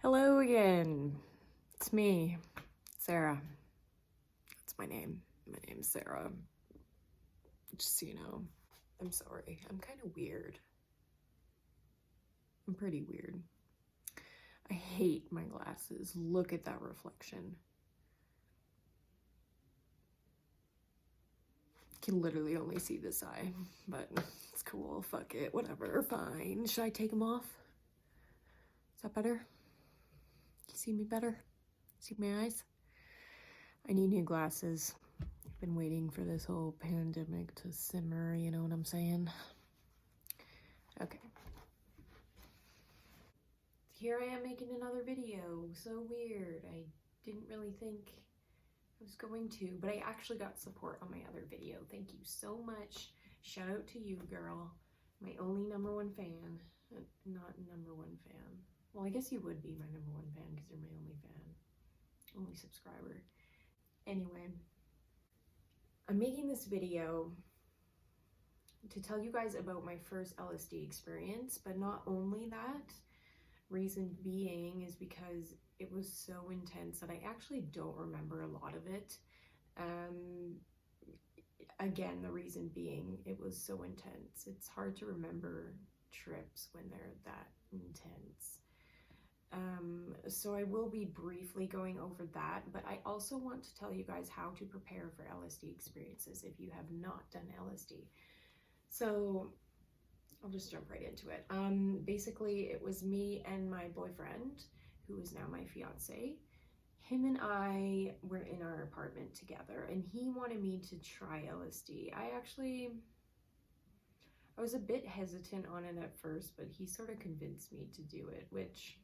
Hello again. It's me, Sarah. That's my name. My name's Sarah. Just so you know, I'm sorry. I'm kind of weird. I'm pretty weird. I hate my glasses. Look at that reflection. Can literally only see this eye, but it's cool. Fuck it. Whatever. Fine. Should I take them off? Is that better? You see me better? See my eyes? I need new glasses. I've been waiting for this whole pandemic to simmer, you know what I'm saying? Okay. Here I am making another video. So weird. I didn't really think I was going to, but I actually got support on my other video. Thank you so much. Shout out to you, girl. My only #1 fan. Not #1 fan. Well, I guess you would be my #1 fan because you're my only fan. Only subscriber. Anyway, I'm making this video to tell you guys about my first LSD experience, but not only that, reason being is because it was so intense that I actually don't remember a lot of it. Again, the reason being it was so intense. It's hard to remember trips when they're that intense. So I will be briefly going over that, but I also want to tell you guys how to prepare for LSD experiences if you have not done LSD. So I'll just jump right into it. Basically, it was me and my boyfriend, who is now my fiance. Him and I were in our apartment together, and he wanted me to try LSD. I was a bit hesitant on it at first, but he sort of convinced me to do it, which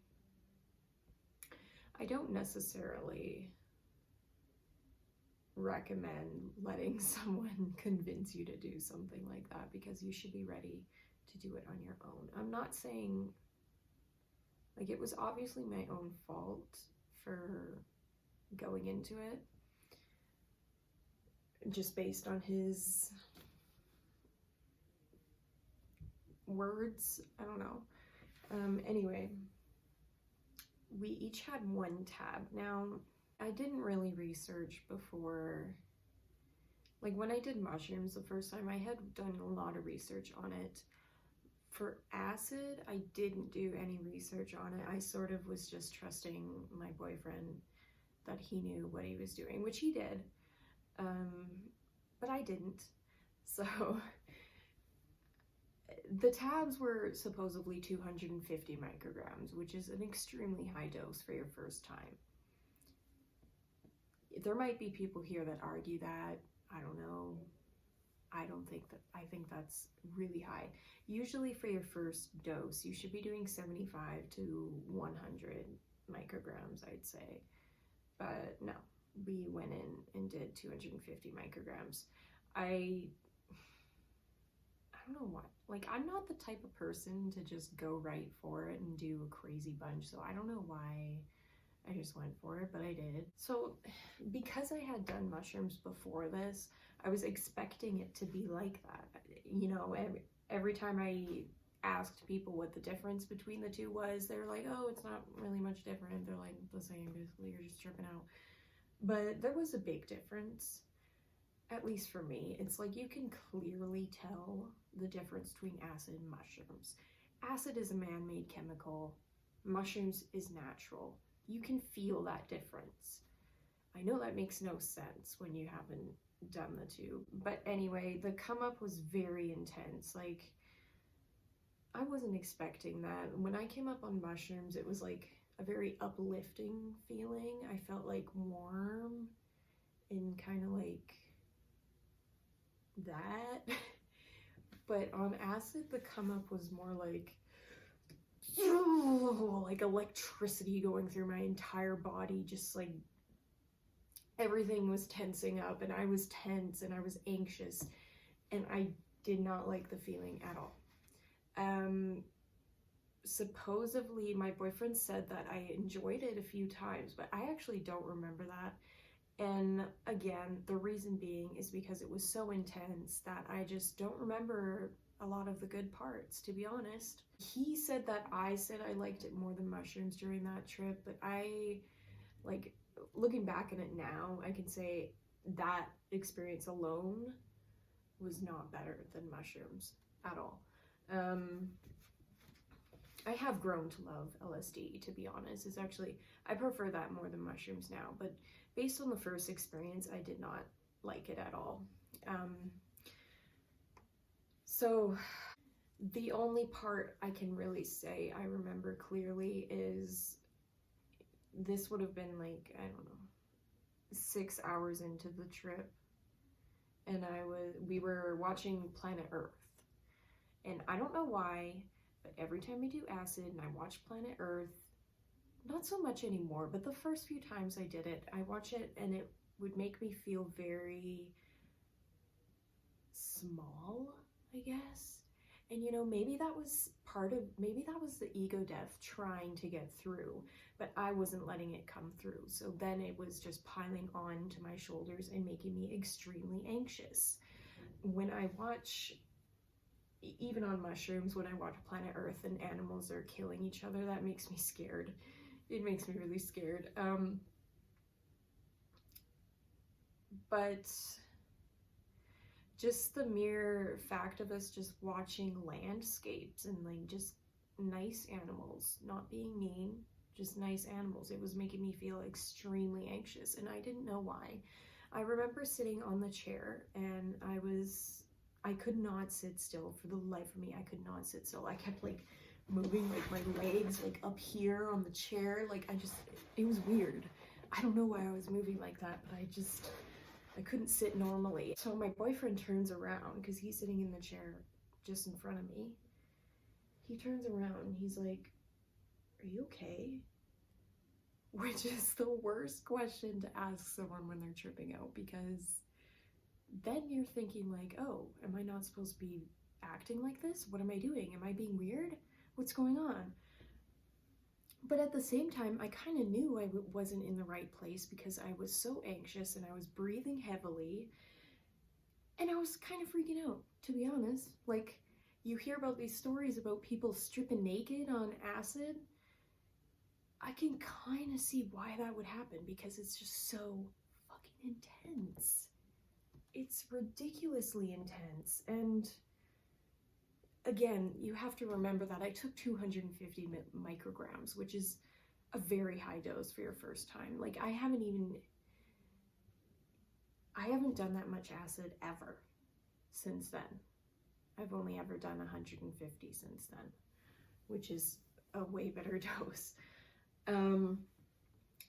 I don't necessarily recommend letting someone convince you to do something like that, because you should be ready to do it on your own. I'm not saying, like, it was obviously my own fault for going into it, just based on his words. I don't know. Anyway, we each had one tab. Now, I didn't really research before. Like, when I did mushrooms the first time, I had done a lot of research on it. For acid, I didn't do any research on it. I sort of was just trusting my boyfriend that he knew what he was doing, which he did, but I didn't. So the tabs were supposedly 250 micrograms, which is an extremely high dose for your first time. There might be people here that argue that. I don't know. I think that's really high. Usually for your first dose, you should be doing 75 to 100 micrograms, I'd say. But no, we went in and did 250 micrograms. I don't know what. Like, I'm not the type of person to just go right for it and do a crazy bunch, so I don't know why I just went for it, but I did. So because I had done mushrooms before this, I was expecting it to be like that. You know, every time I asked people what the difference between the two was, they're like, oh, it's not really much different. They're like the same, basically, you're just tripping out. But there was a big difference, at least for me. It's like you can clearly tell the difference between acid and mushrooms. Acid is a man-made chemical. Mushrooms is natural. You can feel that difference. I know that makes no sense when you haven't done the two, but anyway, the come up was very intense. Like, I wasn't expecting that. When I came up on mushrooms, it was like a very uplifting feeling. I felt like warm and kind of like that. But on acid, the come up was more like electricity going through my entire body, just like everything was tensing up, and I was tense and I was anxious, and I did not like the feeling at all. Supposedly my boyfriend said that I enjoyed it a few times, but I actually don't remember that. And again, the reason being is because it was so intense that I just don't remember a lot of the good parts, to be honest. He said that I said I liked it more than mushrooms during that trip, but I, like, looking back at it now, I can say that experience alone was not better than mushrooms at all. I have grown to love LSD, to be honest. It's actually, I prefer that more than mushrooms now, but based on the first experience, I did not like it at all. So the only part I can really say I remember clearly is this would have been like, I don't know, 6 hours into the trip, and we were watching Planet Earth, and I don't know why, but every time I do acid and I watch Planet Earth, not so much anymore, but the first few times I did it, I watch it and it would make me feel very small, I guess. And you know, maybe that was the ego death trying to get through, but I wasn't letting it come through. So then it was just piling on to my shoulders and making me extremely anxious. When I watch, even on mushrooms, when I watch Planet Earth and animals are killing each other, that makes me scared. It makes me really scared. But just the mere fact of us just watching landscapes and like just nice animals, not being mean, just nice animals, it was making me feel extremely anxious, and I didn't know why. I remember sitting on the chair and I could not sit still. For the life of me, I could not sit still. I kept like moving like my legs like up here on the chair, like it was weird. I don't know why I was moving like that, but I couldn't sit normally. So my boyfriend turns around, because he's sitting in the chair just in front of me. He turns around and he's like, "Are you okay?" Which is the worst question to ask someone when they're tripping out, because then you're thinking like, oh, am I not supposed to be acting like this? What am I doing? Am I being weird? What's going on? But at the same time, I kind of knew I wasn't in the right place, because I was so anxious and I was breathing heavily and I was kind of freaking out, to be honest. Like, you hear about these stories about people stripping naked on acid. I can kind of see why that would happen, because it's just so fucking intense. It's ridiculously intense. And again, you have to remember that I took 250 micrograms, which is a very high dose for your first time. Like, I haven't done that much acid ever since then. I've only ever done 150 since then, which is a way better dose.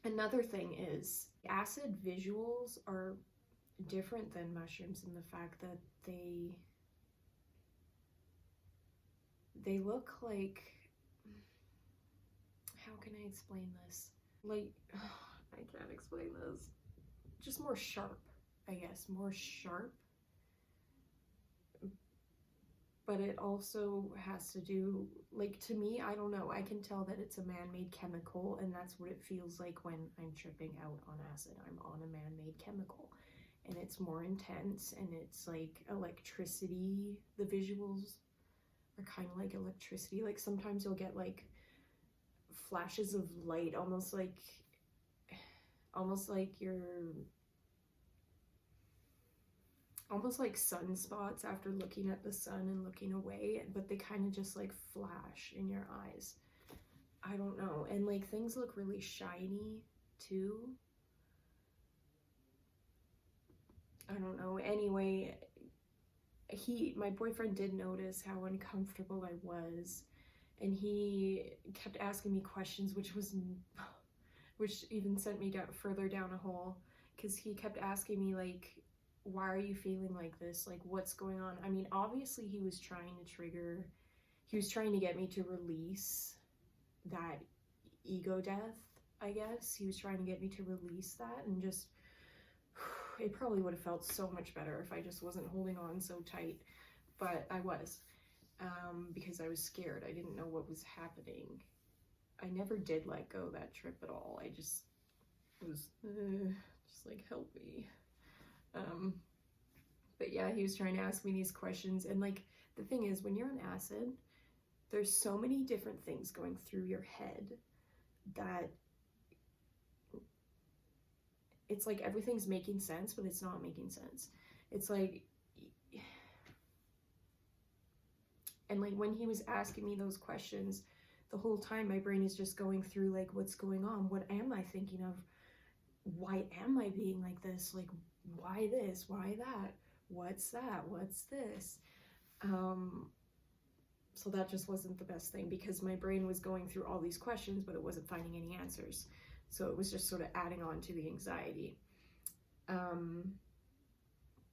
Another thing is, acid visuals are different than mushrooms in the fact that they look like, how can I explain this? Like, I can't explain this. Just more sharp, I guess, more sharp. But it also has to do, like, to me, I don't know, I can tell that it's a man-made chemical, and that's what it feels like when I'm tripping out on acid. I'm on a man-made chemical, and it's more intense, and it's like electricity. The visuals are kind of like electricity. Like, sometimes you'll get like flashes of light, almost like sunspots after looking at the sun and looking away, but they kind of just like flash in your eyes. I don't know. And like, things look really shiny too. I don't know. Anyway, my boyfriend did notice how uncomfortable I was, and he kept asking me questions, which even sent me further down a hole, because he kept asking me like, why are you feeling like this? Like, what's going on? I mean, obviously he was trying to get me to release that ego death, I guess. He was trying to get me to release that, and just, it probably would have felt so much better if I just wasn't holding on so tight, but I was, because I was scared. I didn't know what was happening. I never did let go that trip at all. I just was just like, help me. But yeah, he was trying to ask me these questions, and like, the thing is, when you're on acid, there's so many different things going through your head that it's like everything's making sense, but it's not making sense. It's like, and like when he was asking me those questions, the whole time my brain is just going through like, what's going on? What am I thinking of? Why am I being like this? Like, why this? Why that? What's that? What's this? So that just wasn't the best thing, because my brain was going through all these questions, but it wasn't finding any answers. So it was just sort of adding on to the anxiety.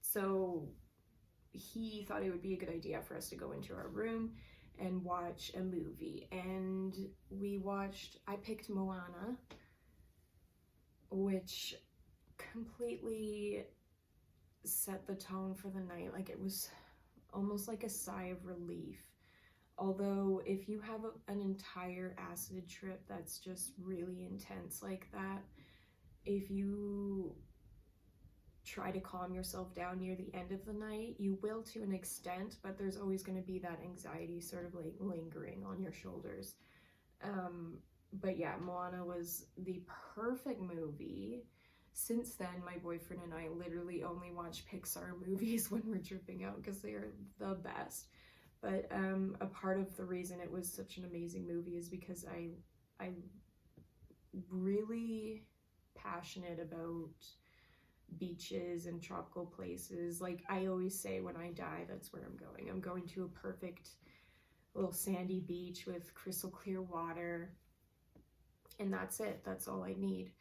So he thought it would be a good idea for us to go into our room and watch a movie. And I picked Moana, which completely set the tone for the night. Like, it was almost like a sigh of relief. Although if you have an entire acid trip that's just really intense like that, if you try to calm yourself down near the end of the night, you will to an extent, but there's always going to be that anxiety sort of like lingering on your shoulders. But yeah, Moana was the perfect movie. Since then, my boyfriend and I literally only watch Pixar movies when we're tripping out because they are the best. But a part of the reason it was such an amazing movie is because I'm really passionate about beaches and tropical places. Like, I always say, when I die, that's where I'm going. I'm going to a perfect little sandy beach with crystal clear water, and that's it. That's all I need.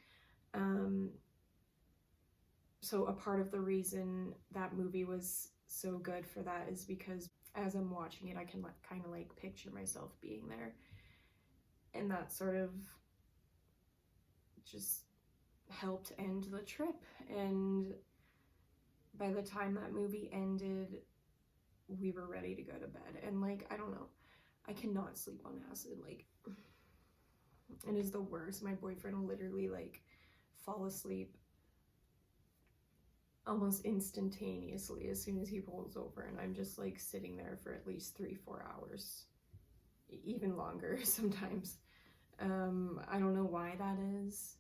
So a part of the reason that movie was so good for that is because as I'm watching it, I can kind of like picture myself being there, and that sort of just helped end the trip. And by the time that movie ended, we were ready to go to bed. And like, I don't know, I cannot sleep on acid. Like, it is the worst. My boyfriend will literally like fall asleep almost instantaneously as soon as he rolls over, and I'm just like sitting there for at least 3-4 hours, even longer sometimes. I don't know why that is.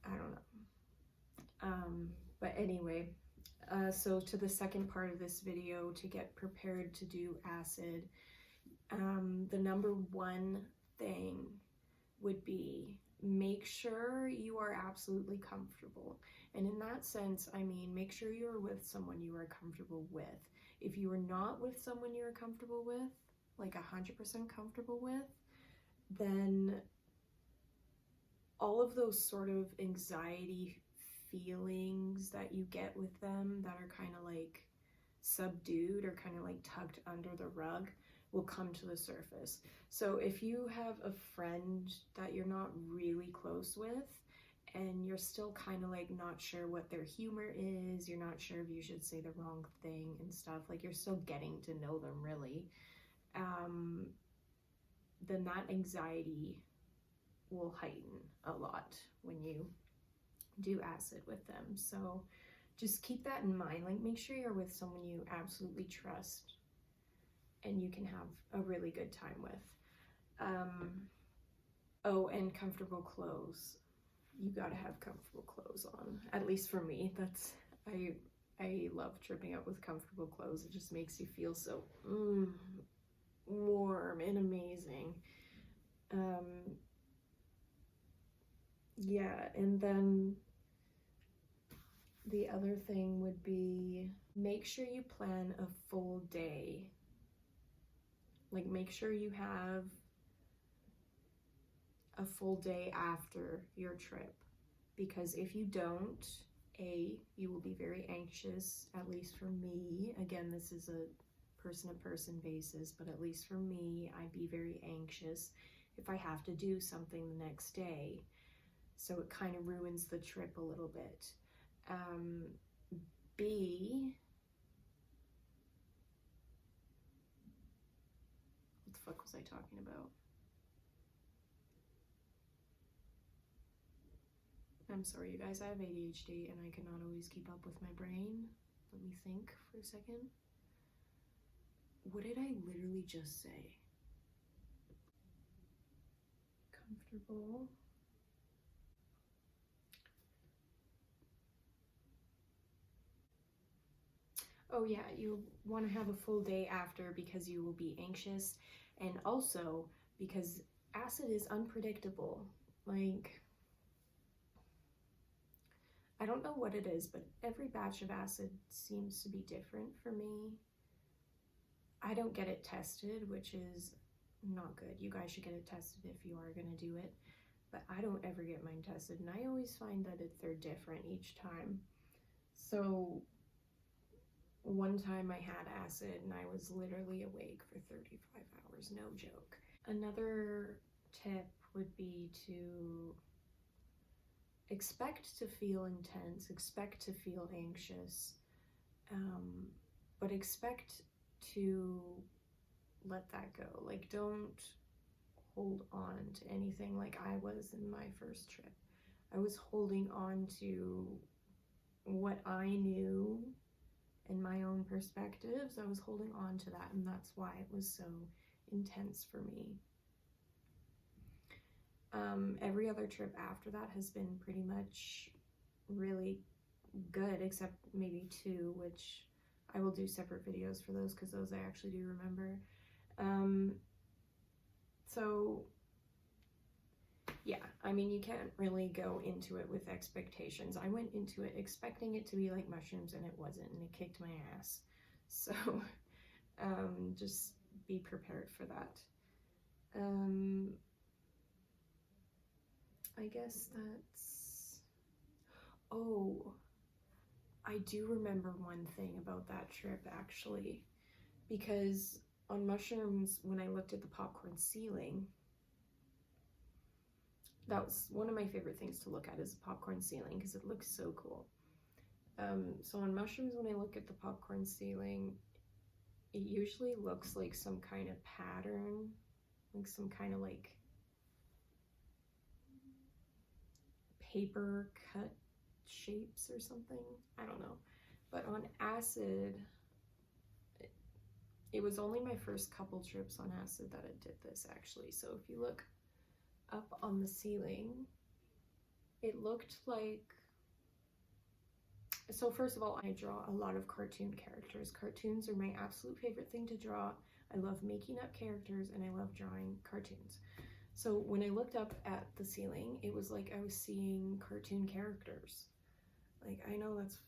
I don't know. But anyway, so to the second part of this video, to get prepared to do acid, the number one thing would be, make sure you are absolutely comfortable. And in that sense, I mean, make sure you're with someone you are comfortable with. If you are not with someone you're comfortable with, like 100% comfortable with, then all of those sort of anxiety feelings that you get with them that are kind of like subdued or kind of like tucked under the rug will come to the surface. So if you have a friend that you're not really close with and you're still kind of like not sure what their humor is, you're not sure if you should say the wrong thing and stuff, like you're still getting to know them really, then that anxiety will heighten a lot when you do acid with them. So just keep that in mind. Like, make sure you're with someone you absolutely trust and you can have a really good time with. Oh, and comfortable clothes. You gotta have comfortable clothes on. At least for me, I love tripping out with comfortable clothes. It just makes you feel so warm and amazing. Yeah, and then the other thing would be, make sure you plan a full day. Like, make sure you have a full day after your trip, because if you don't, you will be very anxious. At least for me, again, this is a person-to-person basis, but at least for me, I'd be very anxious if I have to do something the next day. So it kind of ruins the trip a little bit. B, what the fuck was I talking about? I'm sorry, you guys, I have ADHD and I cannot always keep up with my brain. Let me think for a second. What did I literally just say? Comfortable. Oh yeah, you want to have a full day after because you will be anxious, and also because acid is unpredictable. Like, I don't know what it is, but every batch of acid seems to be different for me. I don't get it tested, which is not good. You guys should get it tested if you are going to do it, but I don't ever get mine tested, and I always find that they're different each time. So one time I had acid and I was literally awake for 35 hours, no joke. Another tip would be to expect to feel intense, expect to feel anxious, but expect to let that go. Like, don't hold on to anything like I was in my first trip. I was holding on to what I knew in my own perspectives. I was holding on to that, and that's why it was so intense for me. Every other trip after that has been pretty much really good, except maybe 2, which I will do separate videos for those because those I actually do remember. So yeah, I mean, you can't really go into it with expectations. I went into it expecting it to be like mushrooms, and it wasn't, and it kicked my ass. So just be prepared for that. I guess that's... Oh, I do remember one thing about that trip, actually, because on mushrooms, when I looked at the popcorn ceiling, that was one of my favorite things to look at, is the popcorn ceiling, because it looks so cool. So on mushrooms, when I look at the popcorn ceiling, it usually looks like some kind of pattern, like some kind of like paper cut shapes or something. I don't know. But on acid, it was only my first couple trips on acid that it did this, actually. So if you look up on the ceiling, it looked like... So first of all, I draw a lot of cartoon characters. Cartoons are my absolute favorite thing to draw. I love making up characters, and I love drawing cartoons. So when I looked up at the ceiling, it was like I was seeing cartoon characters. Like, I know that's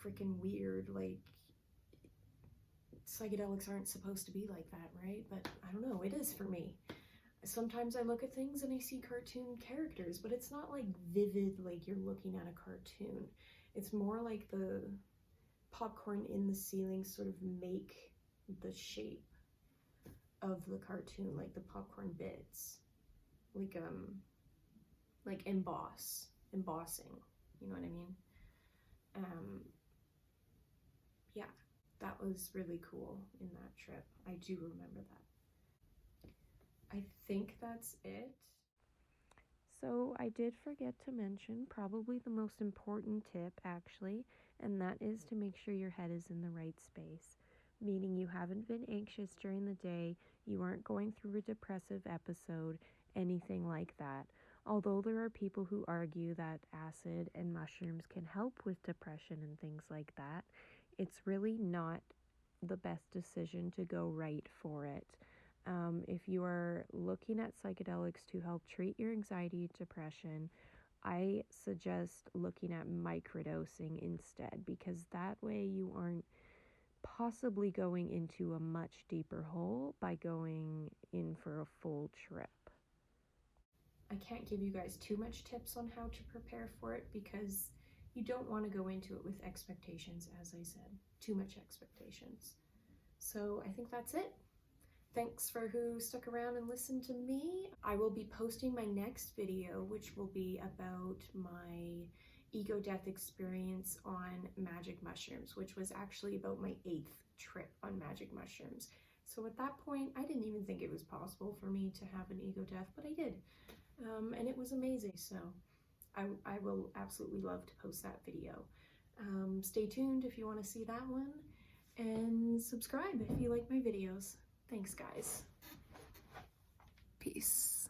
freaking weird, like, psychedelics aren't supposed to be like that, right? But I don't know, it is for me. Sometimes I look at things and I see cartoon characters, but it's not like vivid, like you're looking at a cartoon. It's more like the popcorn in the ceiling sort of make the shape of the cartoon, like the popcorn bits, like embossing, you know what I mean? Yeah, that was really cool in that trip. I do remember that. I think that's it. So I did forget to mention probably the most important tip, actually, and that is to make sure your head is in the right space, meaning you haven't been anxious during the day, you aren't going through a depressive episode, anything like that. Although there are people who argue that acid and mushrooms can help with depression and things like that, it's really not the best decision to go right for it. If you are looking at psychedelics to help treat your anxiety and depression, I suggest looking at microdosing instead, because that way you aren't possibly going into a much deeper hole by going in for a full trip. I can't give you guys too much tips on how to prepare for it, because you don't want to go into it with expectations, as I said, too much expectations. So I think that's it. Thanks for who stuck around and listened to me. I will be posting my next video, which will be about my ego death experience on magic mushrooms, which was actually about my 8th trip on magic mushrooms. So at that point, I didn't even think it was possible for me to have an ego death, but I did. And it was amazing. So I will absolutely love to post that video. Stay tuned if you want to see that one, and subscribe if you like my videos. Thanks, guys. Peace.